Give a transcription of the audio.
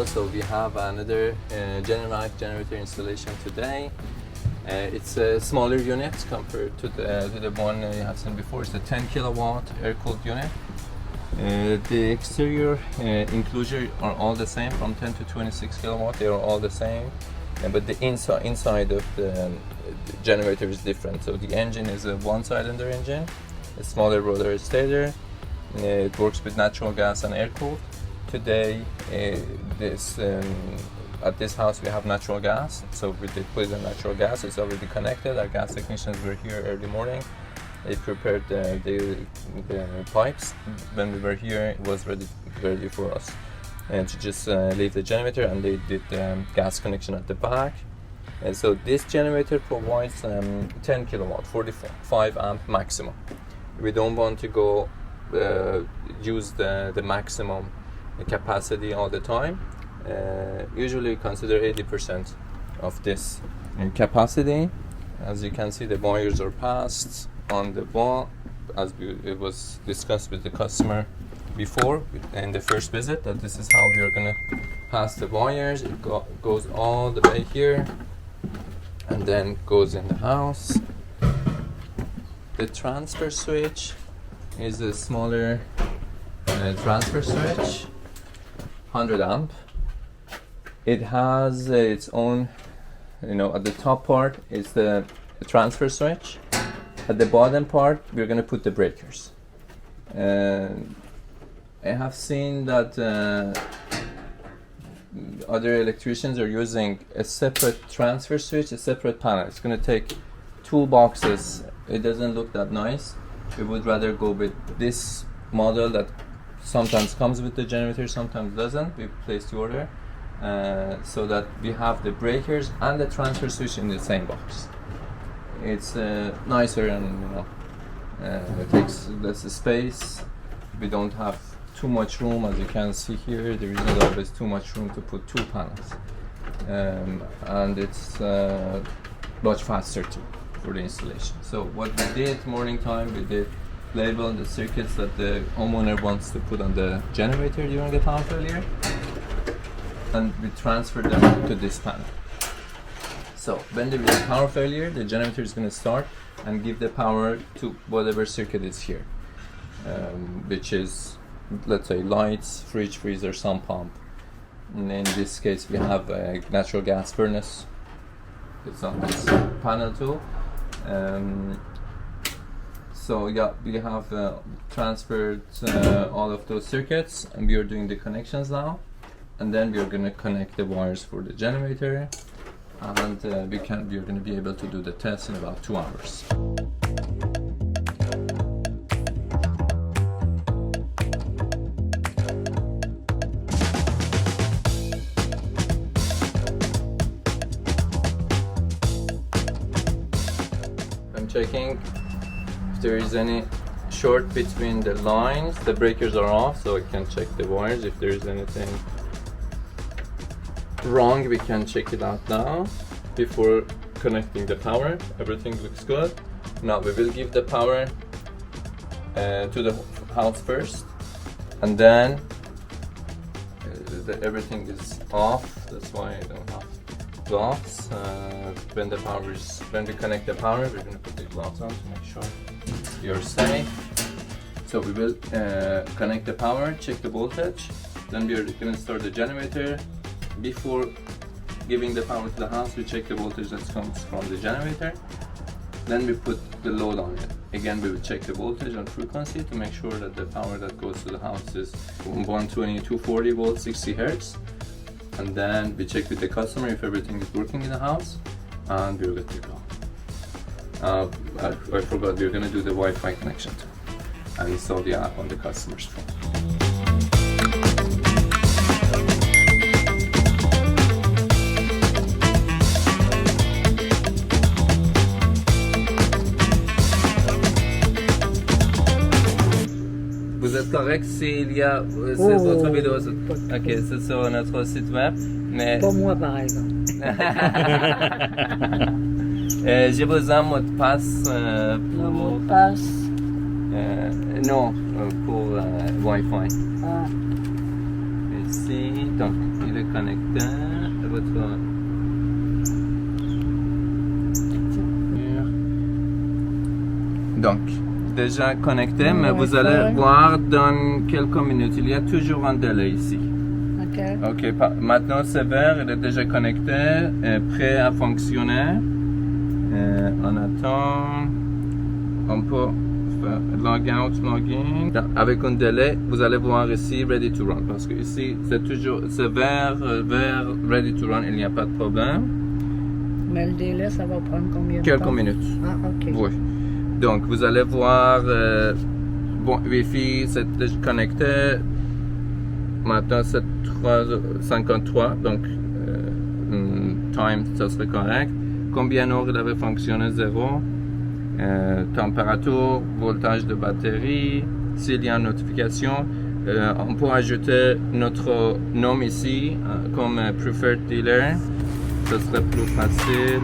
So we have another Generac generator installation today. It's a smaller unit compared to the one you have seen before. It's a 10 kilowatt air-cooled unit. The exterior enclosure are all the same, from 10 to 26 kilowatt. They are all the same, but the inside of the generator is different. So the engine is a one-cylinder engine, a smaller rotor stator. It works with natural gas and air-cooled. Today, at this house we have natural gas, so we did put in natural gas. It's already connected. Our gas technicians were here early morning. They prepared the pipes. When we were here, it was ready for us, and to just leave the generator, and they did the gas connection at the back. And so this generator provides 10 kilowatt, 45 amp maximum. We don't want to go use the maximum capacity all the time. Usually we consider 80% of this capacity. As you can see, the wires are passed on the wall, as it was discussed with the customer before in the first visit, that this is how we are going to pass the wires. It goes all the way here and then goes in the house. The transfer switch is a smaller transfer switch, 100 amp. It has its own, at the top part is the transfer switch. At the bottom part, we're going to put the breakers. I have seen that other electricians are using a separate transfer switch, a separate panel. It's going to take two boxes. It doesn't look that nice. We would rather go with this model that sometimes comes with the generator, sometimes doesn't. We place the order so that we have the breakers and the transfer switch in the same box. It's nicer, and it takes less space. We don't have too much room. As you can see here, there isn't always too much room to put two panels, and it's much faster too for the installation. So what we did morning time, we did label the circuits that the homeowner wants to put on the generator during the power failure, and we transferred them to this panel. So when there is a power failure, the generator is going to start and give the power to whatever circuit is here, which is, let's say, lights, fridge, freezer, sump pump. And in this case, we have a natural gas furnace. It's on this panel too. So yeah, we have transferred all of those circuits, and we are doing the connections now. And then we are going to connect the wires for the generator, and we are going to be able to do the test in about 2 hours. I'm checking if there is any short between the lines. The breakers are off, so I can check the wires. If there is anything wrong, we can check it out now before connecting the power. Everything looks good. Now we will give the power to the house first, and then everything is off. That's why I don't have gloves. When we connect the power, we're going to put the gloves on to make sure you're safe. So we will connect the power, check the voltage, then we're going to start the generator. Before giving the power to the house, we check the voltage that comes from the generator. Then we put the load on it. Again, we will check the voltage and frequency to make sure that the power that goes to the house is 120, 240 volts, 60 hertz. And then we check with the customer if everything is working in the house, and we're good to go. I forgot, we're going to do the Wi-Fi connection too, and install the app on the customer's phone. Vous êtes correct s'il y a votre vidéo? Ok, c'est sur notre site web. Mais... Pas moi, par exemple. J'ai besoin de mot de passe Le mot de passe. Non, pour Wi-Fi. Ah. ici. Donc, il est connecté à votre donc, déjà connecté, mais vous allez voir dans quelques minutes. Il y a toujours un délai ici. OK. Ok, maintenant c'est vert, il est déjà connecté, prêt à fonctionner. On attend. On peut faire log out, login. Avec un délai, vous allez voir ici ready to run. Parce que ici, c'est vert, ready to run, il n'y a pas de problème. Mais le délai, ça va prendre combien de temps? Quelques minutes. Ah, OK. Oui. Donc, vous allez voir, bon, Wi-Fi, c'est déjà connecté. Maintenant, c'est 3h53, donc time, ça serait correct. Combien d'heures il avait fonctionné? 0. Température, voltage de batterie. S'il y a une notification, on peut ajouter notre nom ici comme preferred dealer. Ce serait plus facile.